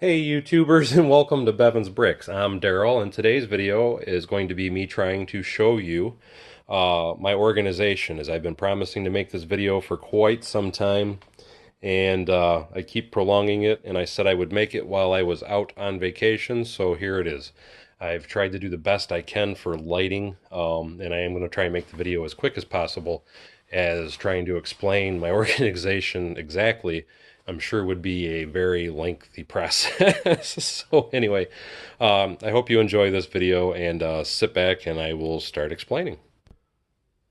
Hey YouTubers, and welcome to Bevan's Bricks. I'm Daryl, and today's video is going to be me trying to show you my organization, as I've been promising to make this video for quite some time, and I keep prolonging it, and I said I would make it while I was out on vacation, so here it is. I've tried to do the best I can for lighting, and I am going to try and make the video as quick as possible, as trying to explain my organization exactly, I'm sure would be a very lengthy process. So anyway, I hope you enjoy this video, and sit back and I will start explaining.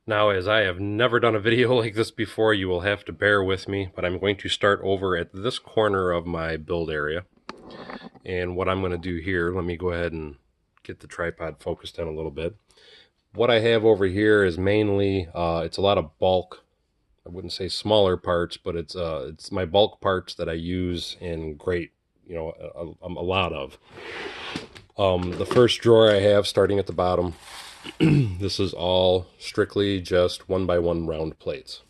Now, as I have never done a video like this before, you will have to bear with me, but I'm going to start over at this corner of my build area. And what I'm going to do here, let me go ahead and get the tripod focused in a little bit. What I have over here is mainly, it's a lot of bulk. I wouldn't say smaller parts, but it's my bulk parts that I use in a lot of. The first drawer I have, starting at the bottom, this is all strictly just 1x1 round plates,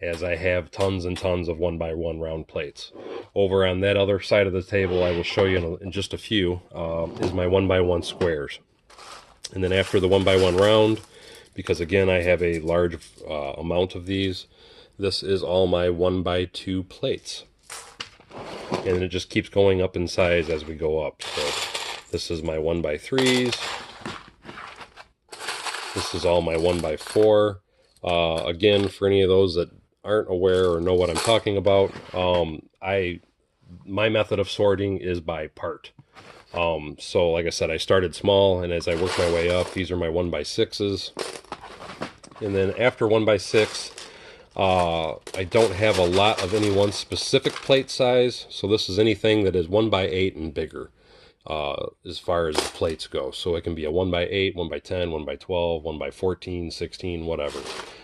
as I have tons and tons of 1x1 round plates. Over on that other side of the table, I will show you in just a few, is my 1x1 squares. And then after the 1x1 round, because again I have a large amount of these, this is all my 1x2 plates. And it just keeps going up in size as we go up. So this is my 1x3s. This is all my 1x4. Again, for any of those that aren't aware or know what I'm talking about, my method of sorting is by part. So like I said, I started small, and as I work my way up, these are my 1x6s. And then after 1x6, I don't have a lot of any one specific plate size, so this is anything that is 1x8 and bigger, as far as the plates go. So it can be a 1x8, 1x10, 1x12, 1x14, 16, whatever.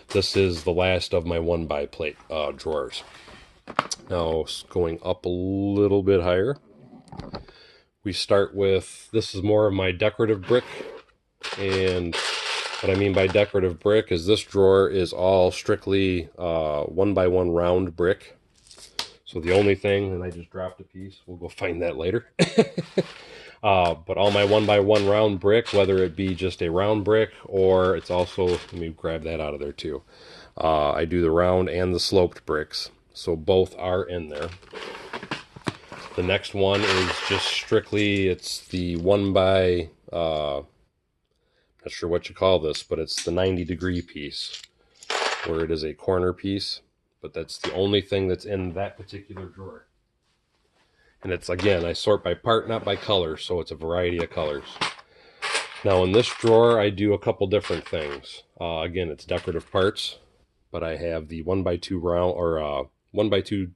This is the last of my 1x plate drawers. Now, going up a little bit higher, we start with, this is more of my decorative brick, and what I mean by decorative brick is this drawer is all strictly 1x1 round brick. So the only thing, and I just dropped a piece, we'll go find that later. But all my 1x1 round brick, whether it be just a round brick or it's also, let me grab that out of there too. I do the round and the sloped bricks, so both are in there. The next one is just strictly, it's the 1x, not sure what you call this, but it's the 90-degree piece, where it is a corner piece, but that's the only thing that's in that particular drawer. And it's, again, I sort by part, not by color, so it's a variety of colors. Now in this drawer, I do a couple different things. Again, it's decorative parts, but I have the 1x2 round, or 1x2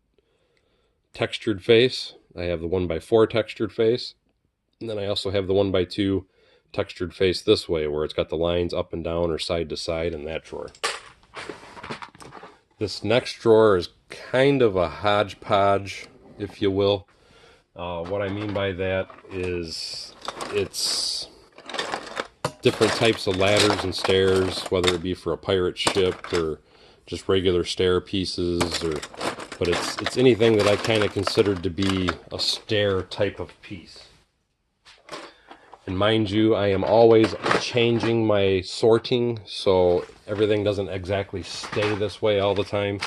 textured face. I have the 1x4 textured face, and then I also have the 1x2 textured face this way, where it's got the lines up and down or side to side in that drawer. This next drawer is kind of a hodgepodge, if you will. What I mean by that is it's different types of ladders and stairs, whether it be for a pirate ship or just regular stair pieces, but it's anything that I kind of considered to be a stair type of piece. And mind you, I am always changing my sorting, so everything doesn't exactly stay this way all the time,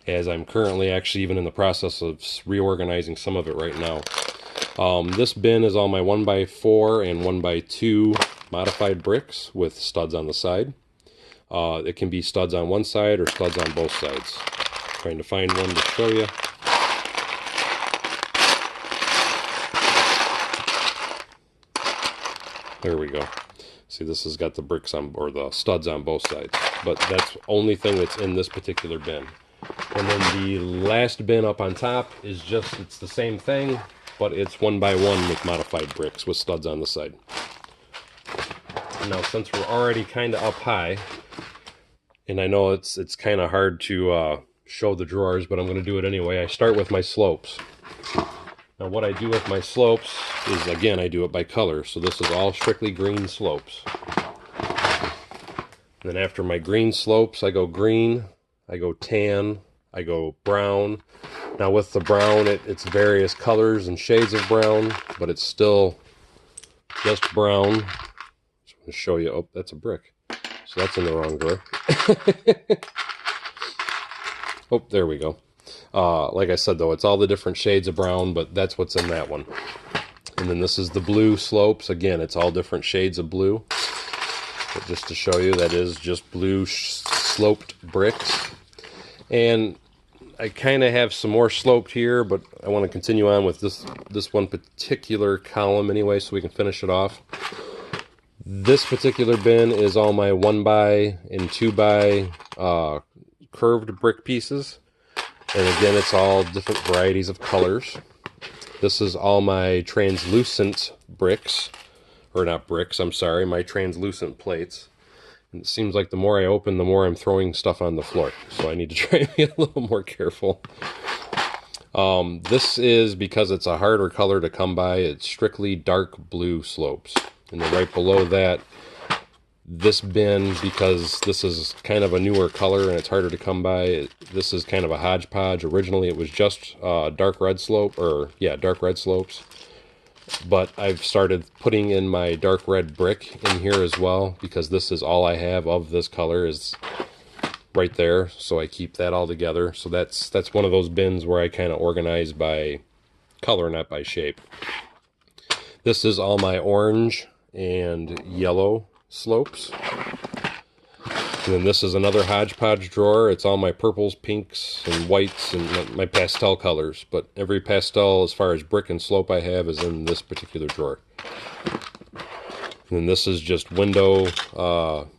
as I'm currently actually even in the process of reorganizing some of it right now. This bin is all my 1x4 and 1x2 modified bricks with studs on the side. It can be studs on one side or studs on both sides. Trying to find one to show you. There we go. See, this has got the bricks on, or the studs on both sides, but that's the only thing that's in this particular bin. And then the last bin up on top is just, it's the same thing, but it's 1x1 with modified bricks with studs on the side. Now, since we're already kind of up high, and I know it's kind of hard to show the drawers, but I'm going to do it anyway. I start with my slopes. Now what I do with my slopes is, again, I do it by color. So this is all strictly green slopes. And then after my green slopes, I go green, I go tan, I go brown. Now with the brown, it's various colors and shades of brown, but it's still just brown. Just want to show you. Oh, that's a brick. So that's in the wrong drawer. Oh, there we go. Like I said, though, it's all the different shades of brown, but that's what's in that one. And then this is the blue slopes. Again, it's all different shades of blue. But just to show you, that is just blue sloped bricks. And I kind of have some more sloped here, but I want to continue on with this one particular column anyway, so we can finish it off. This particular bin is all my 1x and 2x curved brick pieces. And again, it's all different varieties of colors. This is all my translucent bricks. Or not bricks, I'm sorry, my translucent plates. And it seems like the more I open, the more I'm throwing stuff on the floor. So I need to try and be a little more careful. This is, because it's a harder color to come by, it's strictly dark blue slopes. And then right below that, this bin, because this is kind of a newer color and it's harder to come by, this is kind of a hodgepodge. Originally it was just dark red slope, or yeah, dark red slopes. But I've started putting in my dark red brick in here as well, because this is all I have of this color is right there. So I keep that all together. So that's one of those bins where I kind of organize by color, not by shape. This is all my orange and yellow slopes. And then this is another hodgepodge drawer. It's all my purples, pinks, and whites, and my pastel colors. But every pastel, as far as brick and slope I have, is in this particular drawer. And then this is just window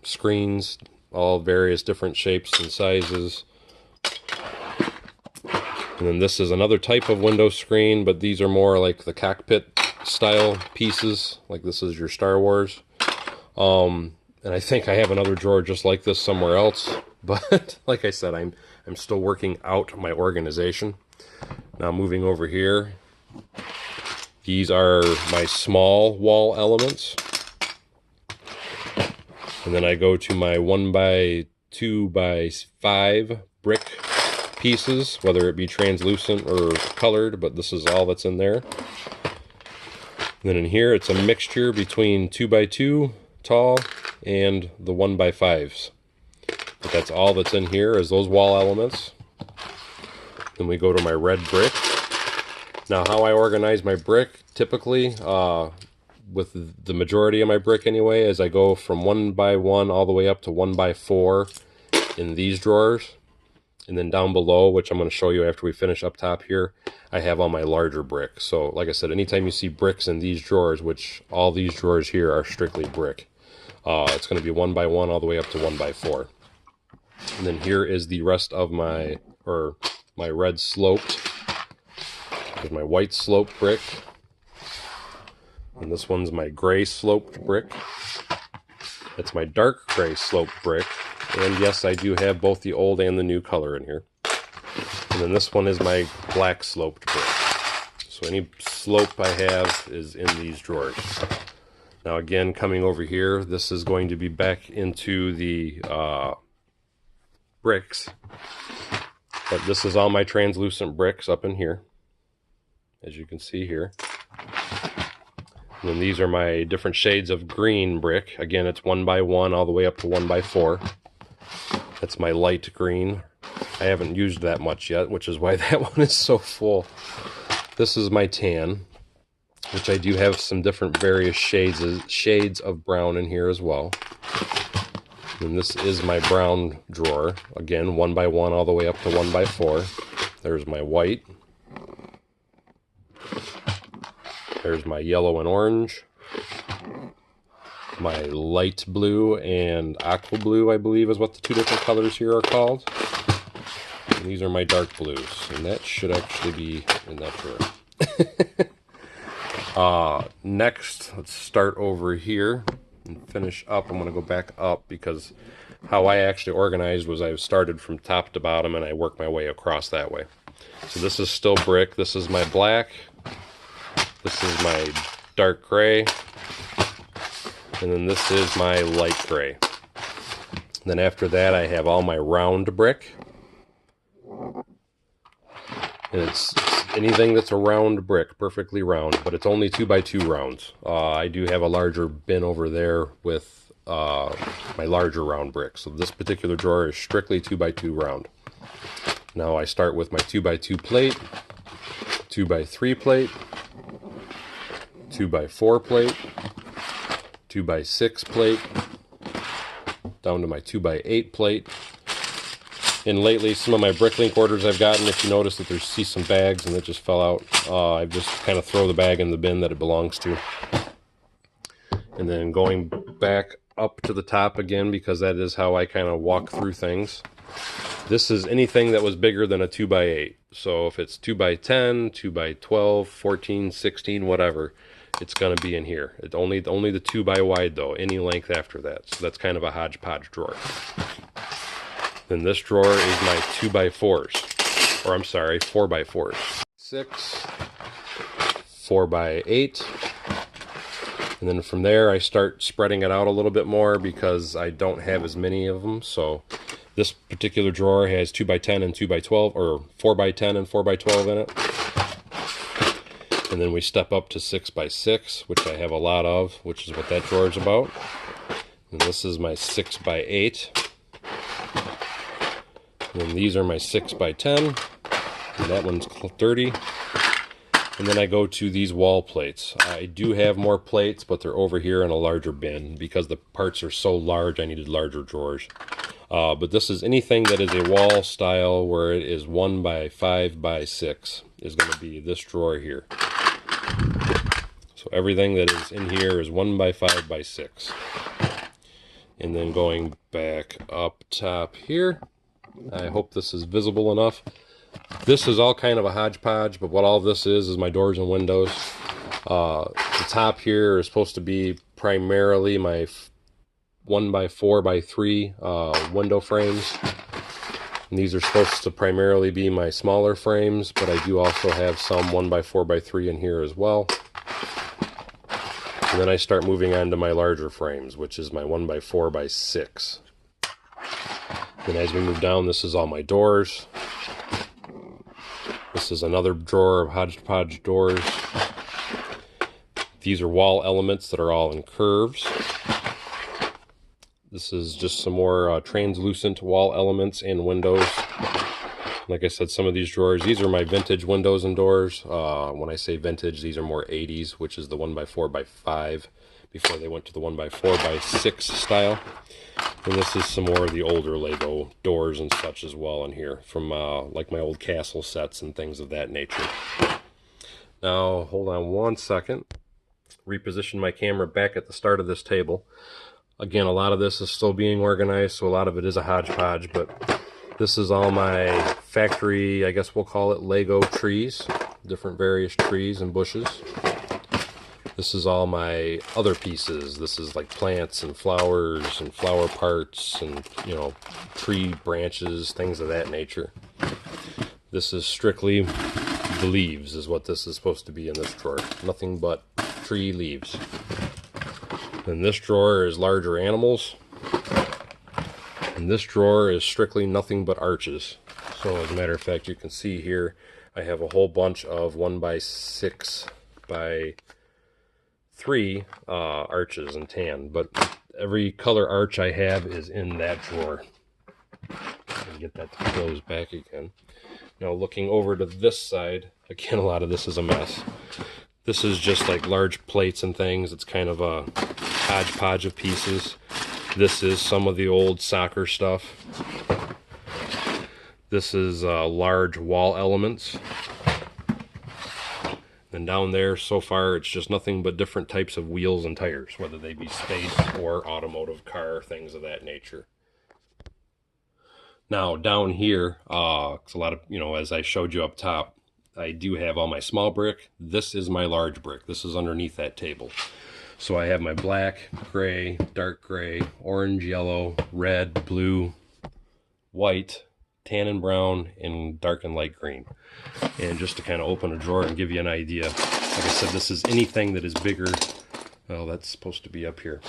screens, all various different shapes and sizes. And then this is another type of window screen, but these are more like the cockpit style pieces. Like this is your Star Wars. And I think I have another drawer just like this somewhere else. But like I said, I'm still working out my organization. Now moving over here, these are my small wall elements. And then I go to my 1x, 2x5 brick pieces, whether it be translucent or colored, but this is all that's in there. And then in here, it's a mixture between 2x2 tall and the 1x5s. But that's all that's in here is those wall elements. Then we go to my red brick. Now how I organize my brick, typically, with the majority of my brick anyway, is I go from 1x1 all the way up to 1x4 in these drawers. And then down below, which I'm going to show you after we finish up top here, I have all my larger bricks. So like I said, anytime you see bricks in these drawers, which all these drawers here are strictly brick, it's going to be 1x1 all the way up to 1x4. And then here is the rest of my red sloped. There's my white sloped brick. And this one's my gray sloped brick. That's my dark gray sloped brick. And yes, I do have both the old and the new color in here. And then this one is my black sloped brick. So any slope I have is in these drawers. Now again, coming over here, this is going to be back into the bricks. But this is all my translucent bricks up in here, as you can see here. And then these are my different shades of green brick. Again, it's 1x1 all the way up to 1x4. That's my light green. I haven't used that much yet, which is why that one is so full. This is my tan, which I do have some different various shades of brown in here as well. And this is my brown drawer. Again, 1x1 all the way up to 1x4. There's my white. There's my yellow and orange. My light blue and aqua blue, I believe, is what the two different colors here are called. And these are my dark blues, and that should actually be in that drawer. Next, let's start over here and finish up. I'm going to go back up because how I actually organized was I started from top to bottom and I worked my way across that way. So this is still brick. This is my black. This is my dark gray. And then this is my light gray. And then after that I have all my round brick. And it's anything that's a round brick, perfectly round, but it's only 2x2 rounds. I do have a larger bin over there with my larger round bricks. So this particular drawer is strictly 2x2 round. Now I start with my 2x2 plate, 2x3 plate, 2x4 plate, 2x6 plate, down to my 2x8 plate. And lately, some of my Bricklink orders I've gotten, if you notice that see some bags and it just fell out, I just kind of throw the bag in the bin that it belongs to. And then going back up to the top again, because that is how I kind of walk through things. This is anything that was bigger than a 2x8. So if it's 2x10, 2x12, 14, 16, whatever, it's going to be in here. It's only the 2x wide though, any length after that. So that's kind of a hodgepodge drawer. Then this drawer is my 2x4s, or I'm sorry, 4x4s. 6, 4x8, and then from there I start spreading it out a little bit more because I don't have as many of them. So this particular drawer has 2x10 and 2x12, or 4x10 and 4x12 in it. And then we step up to 6x6, which I have a lot of, which is what that drawer is about. And this is my 6x8. And these are my 6x10, and that one's 30. And then I go to these wall plates. I do have more plates, but they're over here in a larger bin. Because the parts are so large, I needed larger drawers. But this is anything that is a wall style where it is 1x5x6 is going to be this drawer here. So everything that is in here is 1x5x6. And then going back up top here, I hope this is visible enough. This is all kind of a hodgepodge, but what all this is my doors and windows. The top here is supposed to be primarily my 1x4x3 window frames. And these are supposed to primarily be my smaller frames, but I do also have some 1x4x3 in here as well. And then I start moving on to my larger frames, which is my 1x4x6. And as we move down, this is all my doors. This is another drawer of hodgepodge doors. These are wall elements that are all in curves. This is just some more translucent wall elements and windows. Like I said, some of these drawers, these are my vintage windows and doors. When I say vintage, these are more 80s, which is the 1x4x5 before they went to the 1x4x6 style. And this is some more of the older Lego doors and such as well in here, from like my old castle sets and things of that nature. Now, hold on one second. Reposition my camera back at the start of this table. Again, a lot of this is still being organized, so a lot of it is a hodgepodge, but this is all my factory, I guess we'll call it Lego trees, different various trees and bushes. This is all my other pieces. This is like plants and flowers and flower parts and, you know, tree branches, things of that nature. This is strictly the leaves is what this is supposed to be in this drawer. Nothing but tree leaves. Then this drawer is larger animals. And this drawer is strictly nothing but arches. So as a matter of fact, you can see here, I have a whole bunch of 1x6x3 arches in tan, but every color arch I have is in that drawer. Let me get that to close back again. Now looking over to this side, again, a lot of this is a mess. This is just like large plates and things. It's kind of a hodgepodge of pieces. This is some of the old soccer stuff. This is large wall elements. And down there, so far, it's just nothing but different types of wheels and tires, whether they be space or automotive car, things of that nature. Now, down here, it's a lot of, you know, as I showed you up top, I do have all my small brick. This is my large brick. This is underneath that table. So I have my black, gray, dark gray, orange, yellow, red, blue, white, tan and brown, and dark and light green. And just to kind of open a drawer and give you an idea, like I said, this is anything that is bigger. Well, that's supposed to be up here.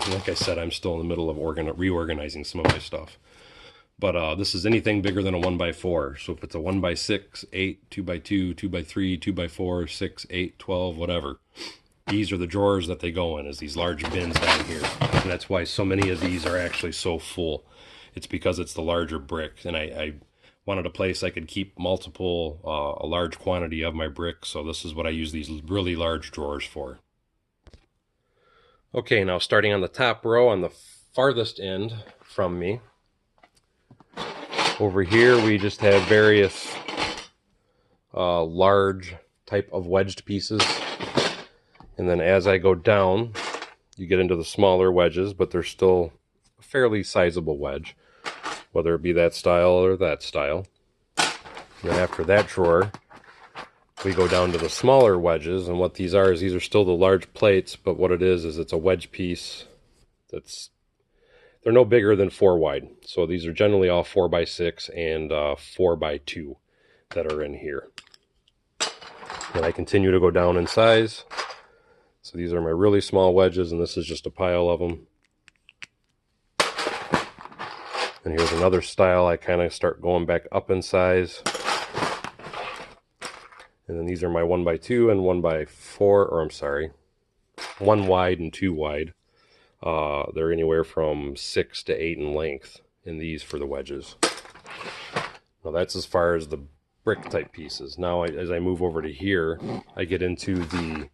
Like I said, I'm still in the middle of reorganizing some of my stuff. But this is anything bigger than a 1x4. So if it's a 1x6, 8, 2x2, 2x3, 2x4, 6, 8, 12, whatever. These are the drawers that they go in, is these large bins down here. And that's why so many of these are actually so full. It's because it's the larger brick. And I wanted a place I could keep a large quantity of my brick. So this is what I use these really large drawers for. Okay, now starting on the top row on the farthest end from me. Over here we just have various large type of wedged pieces. And then as I go down, you get into the smaller wedges, but they're still a fairly sizable wedge, whether it be that style or that style. And then after that drawer, we go down to the smaller wedges, and what these are is these are still the large plates, but what it is it's a wedge piece they're no bigger than 4 wide. So these are generally all 4x6 and 4x2 that are in here. And I continue to go down in size. So these are my really small wedges, and this is just a pile of them. And here's another style. I kind of start going back up in size. And then these are my 1x2 and 1x4, or I'm sorry, 1 wide and 2 wide. They're anywhere from 6 to 8 in length in these for the wedges. Now that's as far as the brick type pieces. Now as I move over to here, I get into the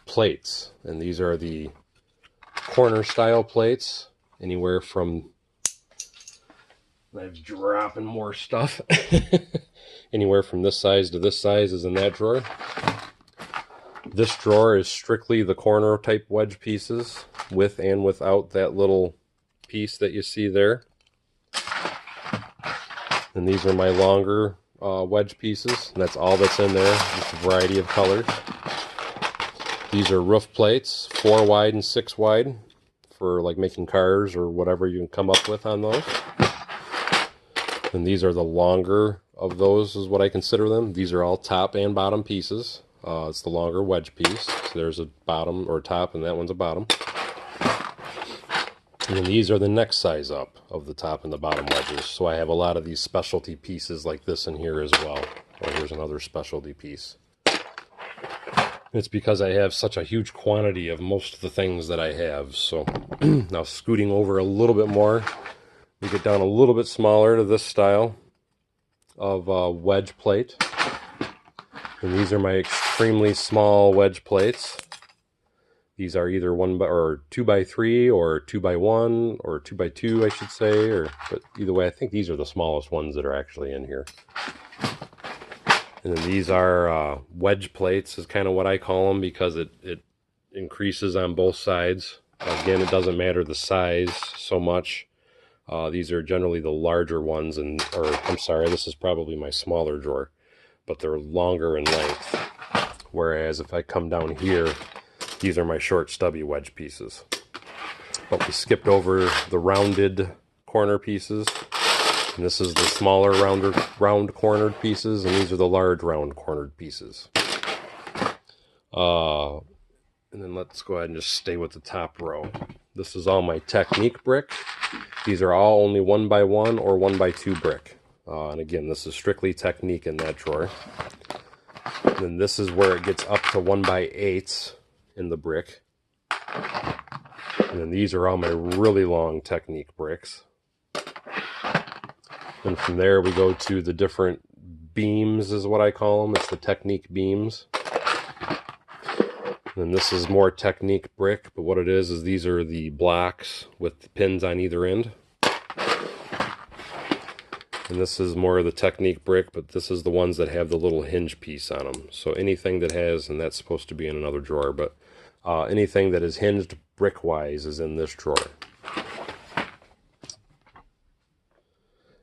plates, and these are the corner style plates, anywhere from, I'm dropping more stuff, anywhere from this size to this size is in that drawer. This drawer is strictly the corner type wedge pieces, with and without that little piece that you see there. And these are my longer wedge pieces, and that's all that's in there, just a variety of colors. These are roof plates, 4 wide and 6 wide, for like making cars or whatever you can come up with on those. And these are the longer of those, is what I consider them. These are all top and bottom pieces. It's the longer wedge piece. So there's a bottom or top, and that one's a bottom. And then these are the next size up of the top and the bottom wedges. So I have a lot of these specialty pieces like this in here as well. Oh, here's another specialty piece. It's because I have such a huge quantity of most of the things that I have. So now scooting over a little bit more, we get down a little bit smaller to this style of wedge plate. And these are my extremely small wedge plates. These are either 2x3 or 2x1 or 2x2, I should say. But either way, I think these are the smallest ones that are actually in here. And then these are wedge plates, is kind of what I call them, because it increases on both sides. Again, it doesn't matter the size so much. These are generally the larger ones, I'm sorry, this is probably my smaller drawer, but they're longer in length. Whereas if I come down here, these are my short stubby wedge pieces. But we skipped over the rounded corner pieces. And this is the smaller round cornered pieces, and these are the large round cornered pieces. And then let's go ahead and just stay with the top row. This is all my Technic brick. These are all only 1x1 or 1x2 brick. And again, this is strictly Technic in that drawer. And then this is where it gets up to 1x8 in the brick. And then these are all my really long Technic bricks. And from there we go to the different beams, is what I call them. It's the Technic beams. And this is more Technic brick, but what it is these are the blocks with the pins on either end. And this is more of the Technic brick, but this is the ones that have the little hinge piece on them. So anything that has, and that's supposed to be in another drawer, but anything that is hinged brick-wise is in this drawer.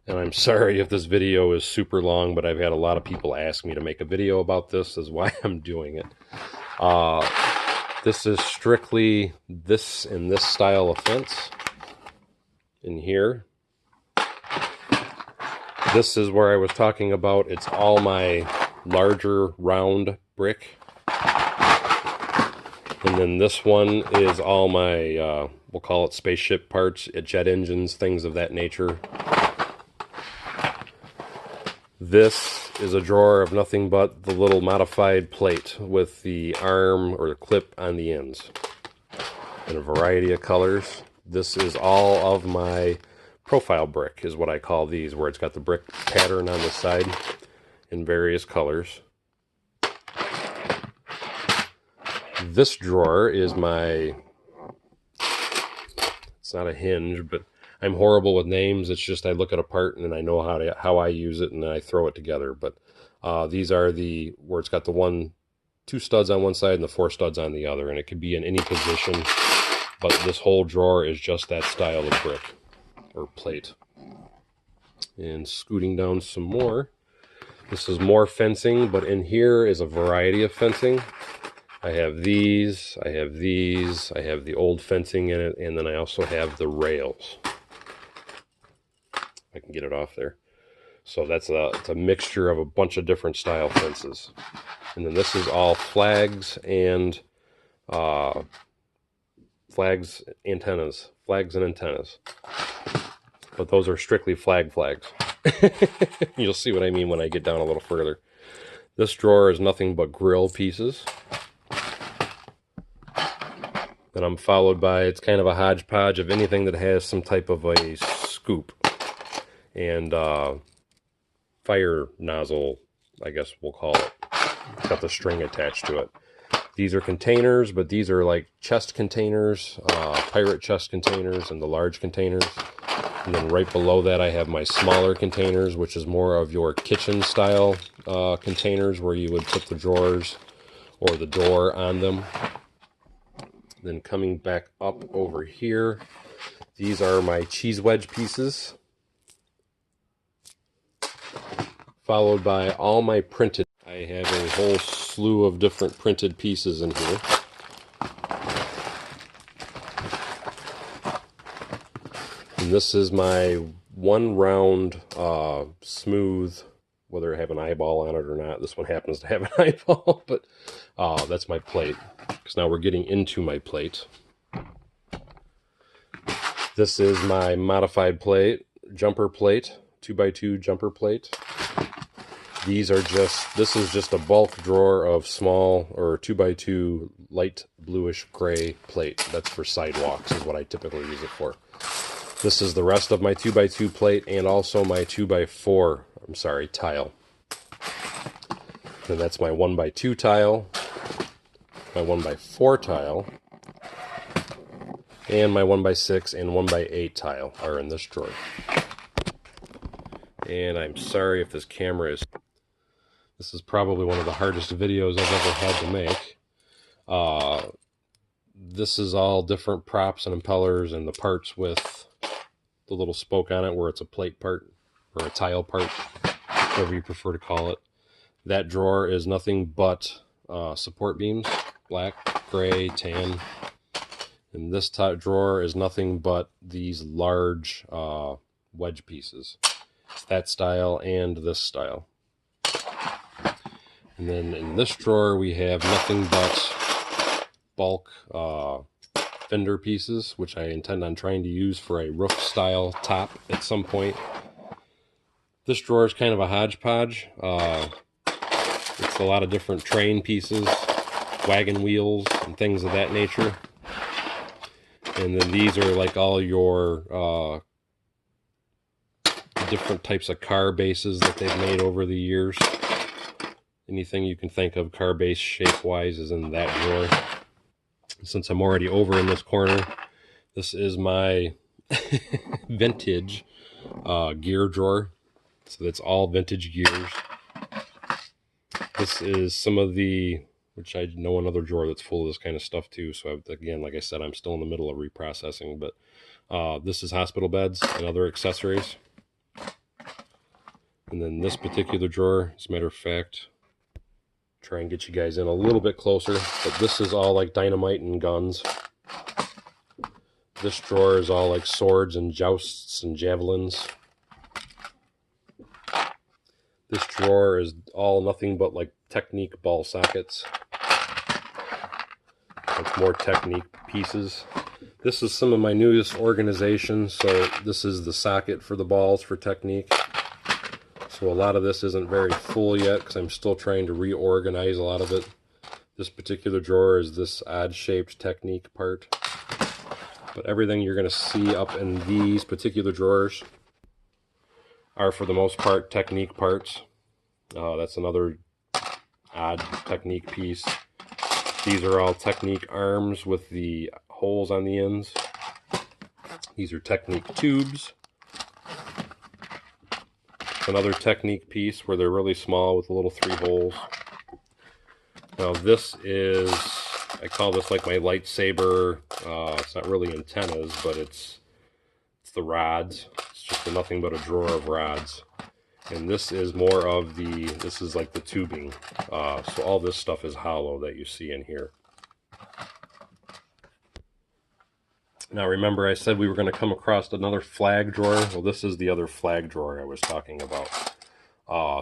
And I'm sorry if this video is super long, but I've had a lot of people ask me to make a video about this, is why I'm doing it. This is strictly this in this style of fence in here. This is where I was talking about. It's all my larger round brick. And then this one is all my, we'll call it spaceship parts, jet engines, things of that nature. This is a drawer of nothing but the little modified plate with the arm or the clip on the ends in a variety of colors. This is all of my profile brick, is what I call these, where it's got the brick pattern on the side in various colors. This drawer is my, it's not a hinge, but I'm horrible with names. It's just I look at a part and then I know how I use it and then I throw it together. But these are the, where it's got the two studs on one side and the 4 studs on the other, and it could be in any position. But this whole drawer is just that style of brick or plate. And scooting down some more, this is more fencing, but in here is a variety of fencing. I have these, I have these, I have the old fencing in it, and then I also have the rails. I can get it off there. So it's a mixture of a bunch of different style fences. And then this is all flags and flags and antennas. But those are strictly flags. You'll see what I mean when I get down a little further. This drawer is nothing but grill pieces. Then I'm followed by, it's kind of a hodgepodge of anything that has some type of a scoop and fire nozzle, I guess we'll call it. It's got the string attached to it. These are containers, but these are like chest containers, pirate chest containers, and the large containers. And then right below that I have my smaller containers, which is more of your kitchen style containers where you would put the drawers or the door on them. Then coming back up over here, these are my cheese wedge pieces, followed by all my printed. I have a whole slew of different printed pieces in here. And this is my one round smooth, whether I have an eyeball on it or not. This one happens to have an eyeball, but that's my plate. Because now we're getting into my plate. This is my modified plate, jumper plate, 2x2 jumper plate. This is just a bulk drawer of small or 2x2 light bluish gray plate. That's for sidewalks is what I typically use it for. This is the rest of my 2x2 plate and also my 2x4, tile. And that's my 1x2 tile, my 1x4 tile, and my 1x6 and 1x8 tile are in this drawer. And I'm sorry if this camera is... This is probably one of the hardest videos I've ever had to make. This is all different props and impellers and the parts with the little spoke on it where it's a plate part or a tile part, whatever you prefer to call it. That drawer is nothing but support beams, black, gray, tan. And this drawer is nothing but these large wedge pieces. It's that style and this style. And then in this drawer we have nothing but bulk fender pieces, which I intend on trying to use for a roof style top at some point. This drawer is kind of a hodgepodge. It's a lot of different train pieces, wagon wheels, and things of that nature. And then these are like all your different types of car bases that they've made over the years. Anything you can think of car base shape-wise is in that drawer. Since I'm already over in this corner, this is my vintage gear drawer. So that's all vintage gears. This is some of the, which I know another drawer that's full of this kind of stuff too. So again, like I said, I'm still in the middle of reprocessing, but this is hospital beds and other accessories. And then this particular drawer, as a matter of fact, try and get you guys in a little bit closer, but this is all like dynamite and guns. This drawer is all like swords and jousts and javelins. This drawer is all nothing but like Technic ball sockets. It's more Technic pieces. This is some of my newest organization. So this is the socket for the balls for Technic. So So a lot of this isn't very full yet because I'm still trying to reorganize a lot of it. This particular drawer is this odd-shaped Technic part. But everything you're going to see up in these particular drawers are, for the most part, Technic parts. That's another odd Technic piece. These are all Technic arms with the holes on the ends. These are Technic tubes. Another Technic piece where they're really small with little 3 holes. Now this is, I call this like my lightsaber. It's not really antennas, but it's the rods. It's just nothing but a drawer of rods. And this is more of the, this is like the tubing. So all this stuff is hollow that you see in here. Now remember I said we were going to come across another flag drawer. Well, this is the other flag drawer I was talking about.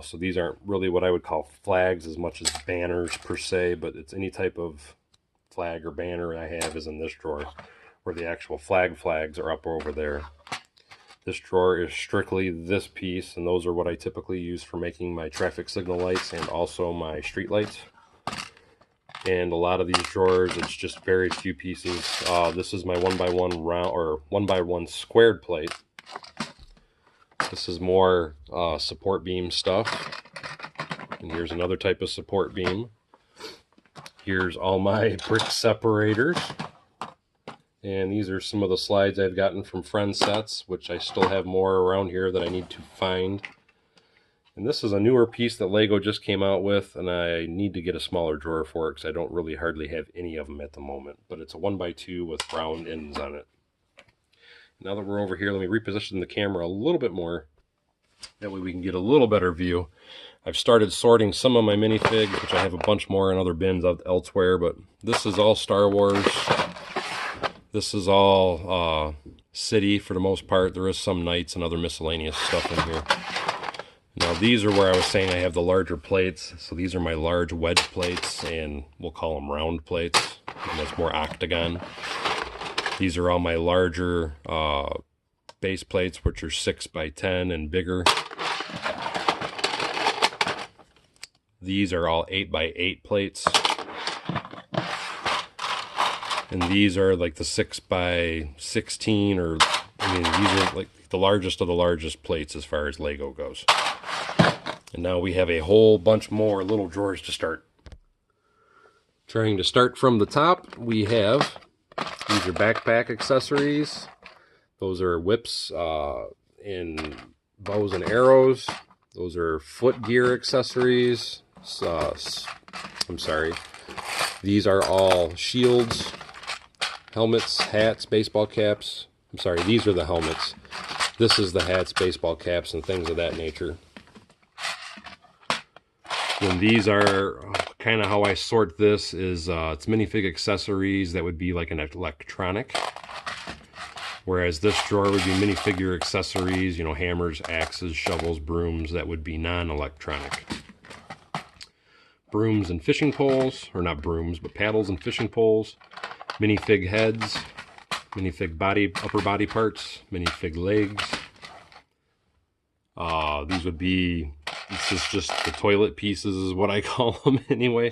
So these aren't really what I would call flags as much as banners per se, but it's any type of flag or banner I have is in this drawer, where the actual flags are up over there. This drawer is strictly this piece, and those are what I typically use for making my traffic signal lights and also my street lights. And a lot of these drawers, it's just very few pieces. This is my 1x1 round or 1x1 squared plate. This is more support beam stuff. And here's another type of support beam. Here's all my brick separators. And these are some of the slides I've gotten from friend sets, which I still have more around here that I need to find. And this is a newer piece that Lego just came out with, and I need to get a smaller drawer for it because I don't really hardly have any of them at the moment. But it's a 1x2 with round ends on it. Now that we're over here, let me reposition the camera a little bit more. That way we can get a little better view. I've started sorting some of my minifig, which I have a bunch more in other bins elsewhere, but this is all Star Wars. This is all city for the most part. There is some knights and other miscellaneous stuff in here. Now these are where I was saying I have the larger plates. So these are my large wedge plates, and we'll call them round plates. And that's more octagon. These are all my larger base plates, which are 6x10 and bigger. These are all 8x8 plates. And these are like the 6x16, or, I mean, these are like the largest of the largest plates as far as Lego goes. And now we have a whole bunch more little drawers to start. Trying to start from the top, we have, these are backpack accessories. Those are whips and bows and arrows. Those are foot gear accessories. I'm sorry. These are all shields, helmets, hats, baseball caps. I'm sorry, these are the helmets. This is the hats, baseball caps, and things of that nature. And these are kind of how I sort this is it's minifig accessories that would be like an electronic. Whereas this drawer would be minifigure accessories, you know, hammers, axes, shovels, brooms, that would be non-electronic. Brooms and fishing poles, or not brooms, but paddles and fishing poles. Minifig heads, minifig body, upper body parts, minifig legs. These would be, this is just the toilet pieces is what I call them anyway.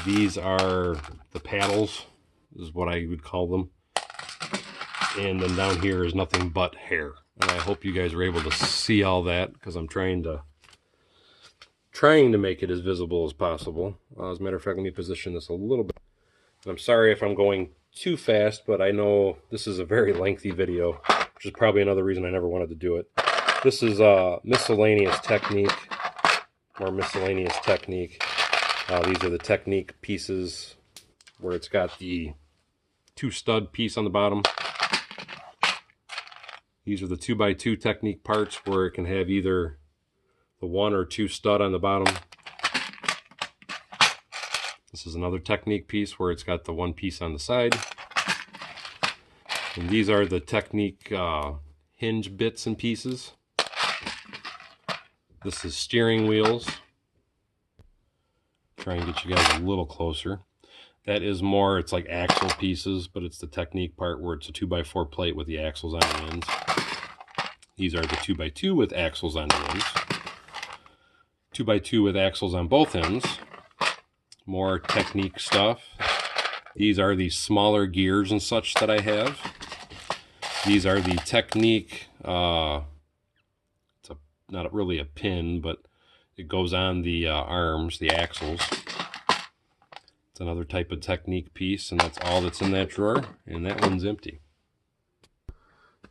These are the paddles, is what I would call them. And then down here is nothing but hair. And I hope you guys are able to see all that, because I'm trying to make it as visible as possible. As a matter of fact, let me position this a little bit. And I'm sorry if I'm going too fast, but I know this is a very lengthy video, which is probably another reason I never wanted to do it. This is miscellaneous technique, or miscellaneous technique. These are the Technic pieces where it's got the 2 stud piece on the bottom. These are the 2x2 Technic parts where it can have either the 1 or 2 stud on the bottom. This is another Technic piece where it's got the 1 piece on the side. And these are the Technic hinge bits and pieces. This is steering wheels. Try and get you guys a little closer. That is more, it's like axle pieces, but it's the Technic part where it's a 2x4 plate with the axles on the ends. These are the 2x2 with axles on the ends. 2x2 with axles on both ends. More Technic stuff. These are the smaller gears and such that I have. These are the Technic, not really a pin, but it goes on the arms, the axles. It's another type of Technic piece, and that's all that's in that drawer, and that one's empty.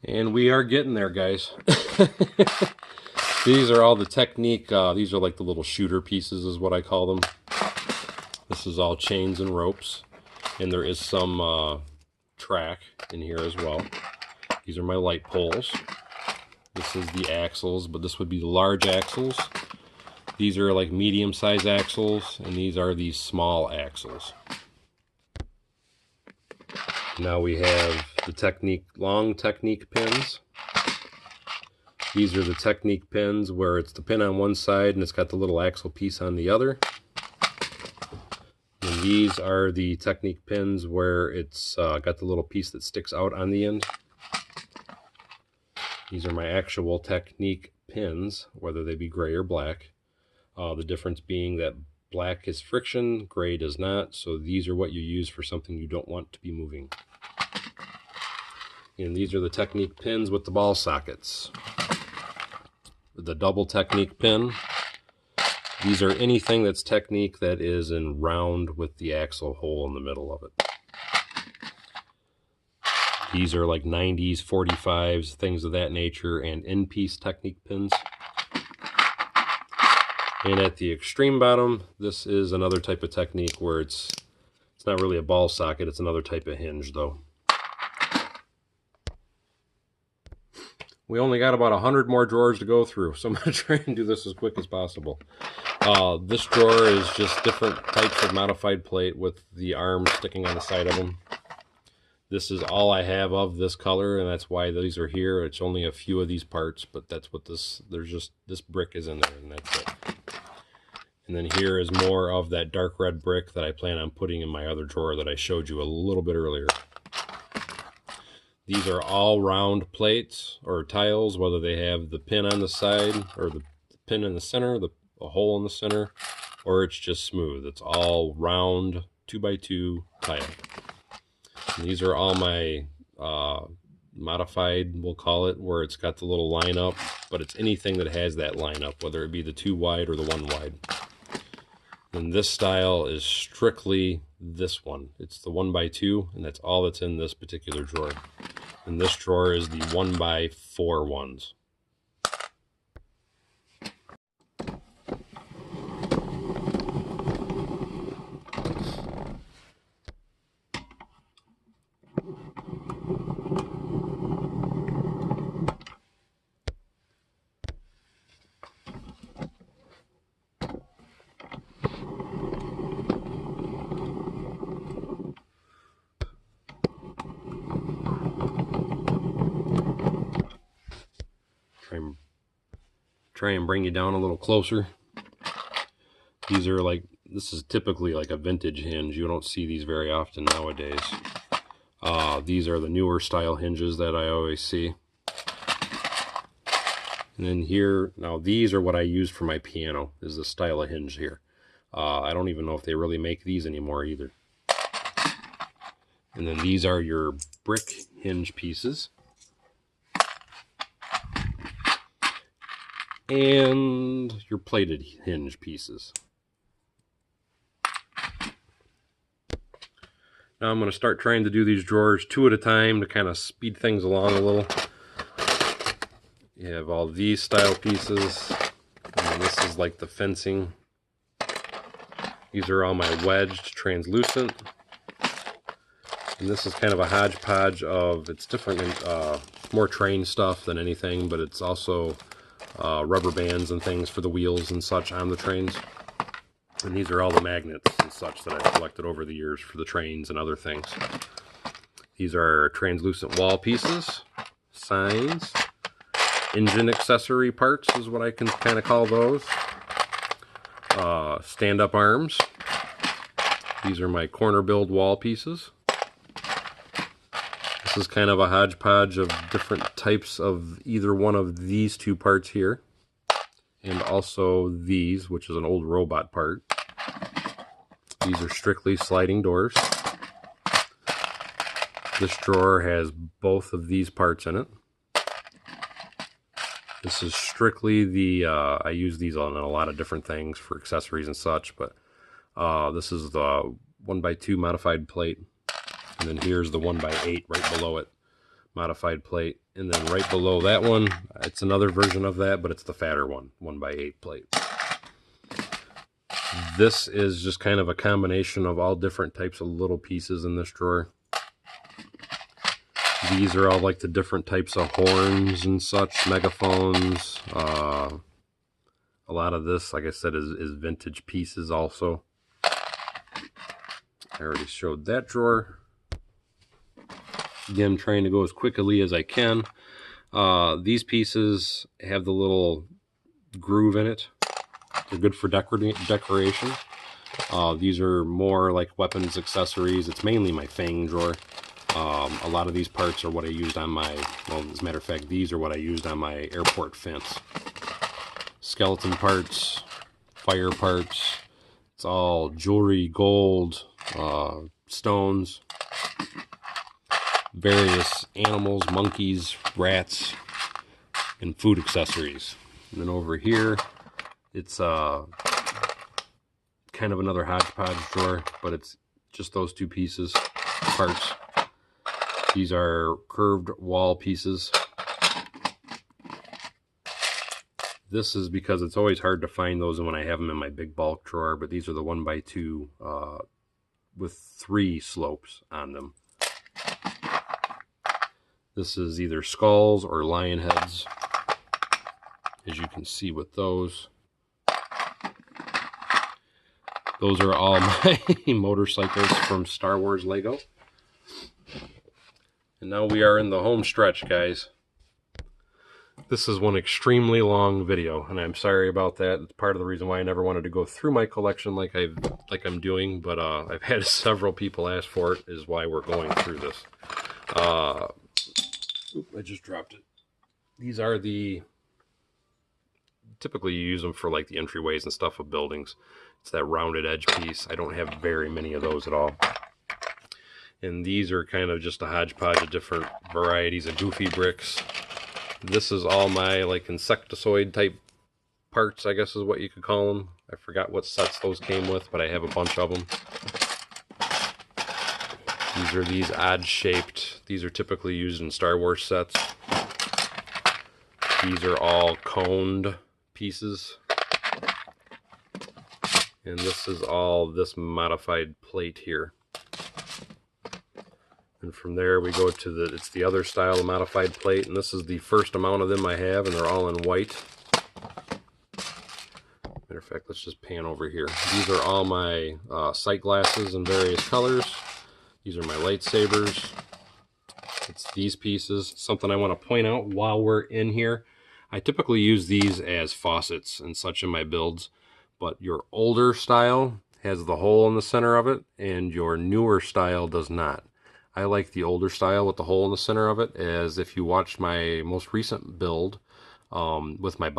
And we are getting there, guys. These are all the Technic, these are like the little shooter pieces is what I call them. This is all chains and ropes, and there is some track in here as well. These are my light poles. This is the axles, but this would be the large axles. These are like medium-sized axles, and these are the small axles. Now we have the Technic, long Technic pins. These are the Technic pins where it's the pin on one side and it's got the little axle piece on the other. And these are the Technic pins where it's got the little piece that sticks out on the end. These are my actual Technic pins, whether they be gray or black. The difference being that black is friction, gray does not, so these are what you use for something you don't want to be moving. And these are the Technic pins with the ball sockets. The double Technic pin. These are anything that's Technic that is in round with the axle hole in the middle of it. These are like 90s, 45s, things of that nature, and in-piece Technic pins. And at the extreme bottom, this is another type of Technic where it's not really a ball socket, it's another type of hinge though. We only got about 100 more drawers to go through, so I'm going to try and do this as quick as possible. This drawer is just different types of modified plate with the arms sticking on the side of them. This is all I have of this color, and that's why these are here. It's only a few of these parts, but that's what this brick is in there, and that's it. And then here is more of that dark red brick that I plan on putting in my other drawer that I showed you a little bit earlier. These are all round plates or tiles, whether they have the pin on the side or the pin in the center, a hole in the center, or it's just smooth. It's all round 2x2 tile. And these are all my modified, we'll call it, where it's got the little line up, but it's anything that has that line up, whether it be the 2 wide or the 1 wide. And this style is strictly this one. It's the 1x2, and that's all that's in this particular drawer. And this drawer is the 1x4 ones. Try and bring you down a little closer. These are like, this is typically like a vintage hinge. You don't see these very often nowadays. These are the newer style hinges that I always see. And then here, now these are what I use for my piano, is the style of hinge here. I don't even know if they really make these anymore either. And then these are your brick hinge pieces. And your plated hinge pieces. Now I'm going to start trying to do these drawers 2 at a time to kind of speed things along a little. You have all these style pieces, and this is like the fencing. These are all my wedged translucent. And this is kind of a hodgepodge of, it's different, more train stuff than anything, but it's also rubber bands and things for the wheels and such on the trains. And these are all the magnets and such that I've collected over the years for the trains and other things. These are translucent wall pieces, signs, engine accessory parts is what I can kind of call those. Stand-up arms. These are my corner build wall pieces. This is kind of a hodgepodge of different types of either one of these two parts here. And also these, which is an old robot part. These are strictly sliding doors. This drawer has both of these parts in it. This is strictly the, I use these on a lot of different things for accessories and such, but this is the 1x2 modified plate. And then here's the 1x8 right below it, modified plate. And then right below that one, it's another version of that, but it's the fatter one, 1x8 plate. This is just kind of a combination of all different types of little pieces in this drawer. These are all like the different types of horns and such, megaphones. A lot of this, like I said, is vintage pieces also. I already showed that drawer. Again, I'm trying to go as quickly as I can. These pieces have the little groove in it. They're good for decoration. These are more like weapons, accessories. It's mainly my fang drawer. A lot of these parts are what I used on my, well, as a matter of fact, these are what I used on my airport fence. Skeleton parts, fire parts. It's all jewelry, gold, stones, various animals, monkeys, rats, and food accessories. And then over here, it's kind of another hodgepodge drawer, but it's just those two pieces, parts. These are curved wall pieces. This is because it's always hard to find those when I have them in my big bulk drawer, but these are the 1x2 with 3 slopes on them. This is either skulls or lion heads, as you can see with those. Those are all my motorcycles from Star Wars Lego. And now we are in the home stretch, guys. This is one extremely long video, and I'm sorry about that. It's part of the reason why I never wanted to go through my collection like I'm doing, but I've had several people ask for it, is why we're going through this. I just dropped it. These are the, typically you use them for like the entryways and stuff of buildings. It's that rounded edge piece. I don't have very many of those at all. And these are kind of just a hodgepodge of different varieties of goofy bricks. This is all my like insectoid type parts, I guess is what you could call them. I forgot what sets those came with, but I have a bunch of them. These are these odd shaped, these are typically used in Star Wars sets. These are all coned pieces. And this is all this modified plate here. And from there we go to it's the other style of modified plate, and this is the first amount of them I have, and they're all in white. Matter of fact, let's just pan over here. These are all my sight glasses in various colors. These are my lightsabers. It's these pieces. Something I want to point out while we're in here. I typically use these as faucets and such in my builds, but your older style has the hole in the center of it, and your newer style does not. I like the older style with the hole in the center of it, as if you watched my most recent build with my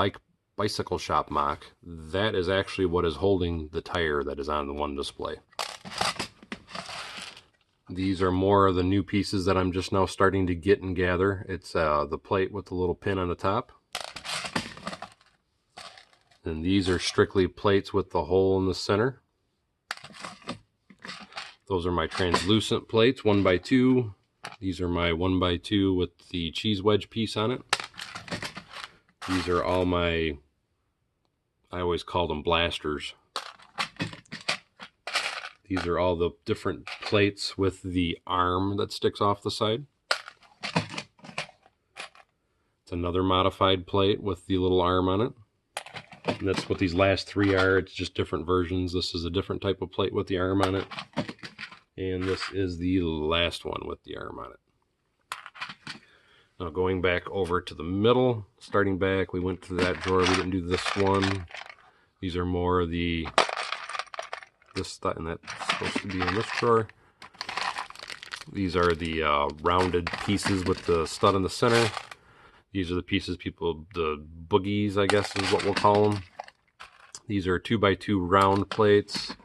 bicycle shop mock, that is actually what is holding the tire that is on the one display. These are more of the new pieces that I'm just now starting to get and gather. It's the plate with the little pin on the top. And these are strictly plates with the hole in the center. Those are my translucent plates, 1x2. These are my 1x2 with the cheese wedge piece on it. These are all my, I always call them blasters. These are all the different plates with the arm that sticks off the side. It's another modified plate with the little arm on it. And that's what these last 3 are. It's just different versions. This is a different type of plate with the arm on it. And this is the last one with the arm on it. Now going back over to the middle, starting back, we went to that drawer. We didn't do this one. These are more the, this stuff, and that's supposed to be in this drawer. These are the rounded pieces with the stud in the center. These are the pieces the boogies, I guess is what we'll call them. These are 2x2 round plates.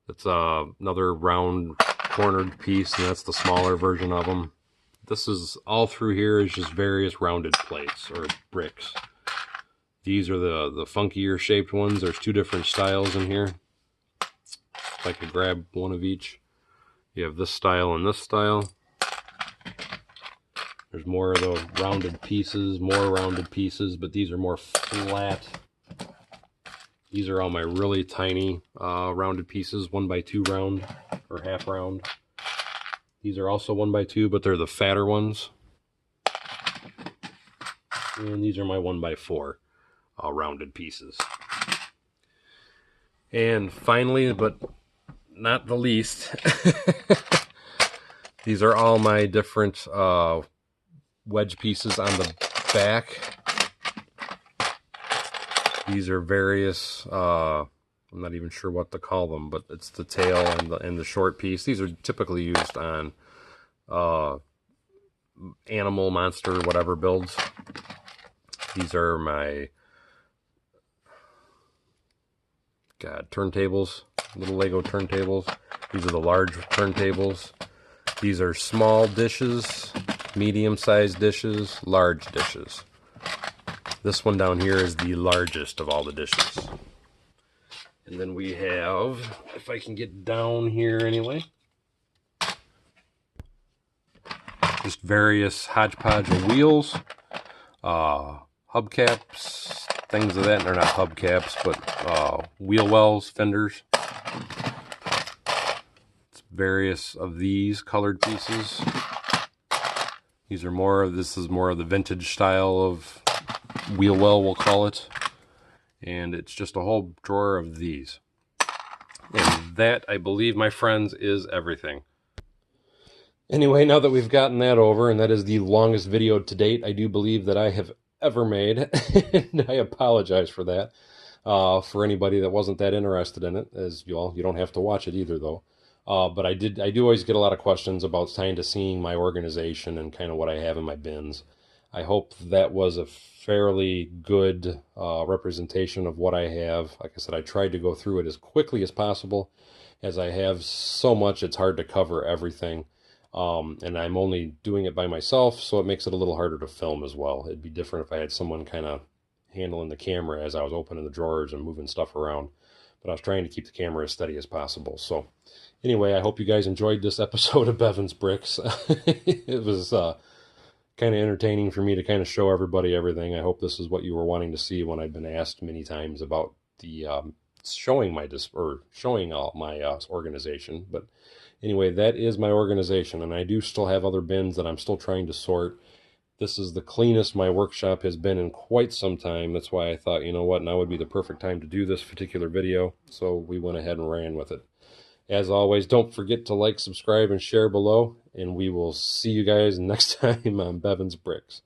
That's another round cornered piece, and that's the smaller version of them. This is all through here is just various rounded plates or bricks. These are the funkier shaped ones. There's two different styles in here. If I could grab one of each. You have this style and this style. There's more of the rounded pieces, more rounded pieces, but these are more flat. These are all my really tiny rounded pieces, 1x2 round or half round. These are also 1x2, but they're the fatter ones. And these are my 1x4 rounded pieces. And finally, but not the least, these are all my different wedge pieces on the back. These are various, I'm not even sure what to call them, but it's the tail and the short piece. These are typically used on animal, monster, whatever builds. These are my, turntables, little Lego turntables. These are the large turntables. These are small dishes, medium-sized dishes, large dishes. This one down here is the largest of all the dishes. And then we have, if I can get down here anyway, just various hodgepodge of wheels, hubcaps, things of that. They're not hubcaps, but wheel wells, fenders. It's various of these colored pieces. These are this is more of the vintage style of wheel well, we'll call it. And it's just a whole drawer of these. And that, I believe, my friends, is everything. Anyway, now that we've gotten that over, and that is the longest video to date I do believe that I have ever made, and I apologize for that, for anybody that wasn't that interested in it, as you don't have to watch it either, though. But I do always get a lot of questions about kind of seeing my organization and kind of what I have in my bins. I hope that was a fairly good representation of what I have. Like I said, I tried to go through it as quickly as possible. As I have so much, it's hard to cover everything. And I'm only doing it by myself, so it makes it a little harder to film as well. It'd be different if I had someone kind of handling the camera as I was opening the drawers and moving stuff around. But I was trying to keep the camera as steady as possible. So anyway, I hope you guys enjoyed this episode of Bevan's Bricks. It was kind of entertaining for me to kind of show everybody everything. I hope this is what you were wanting to see when I've been asked many times about the showing all my organization. But anyway, that is my organization, and I do still have other bins that I'm still trying to sort. This is the cleanest my workshop has been in quite some time. That's why I thought, you know what, now would be the perfect time to do this particular video. So we went ahead and ran with it. As always, don't forget to like, subscribe, and share below, and we will see you guys next time on Bevan's Bricks.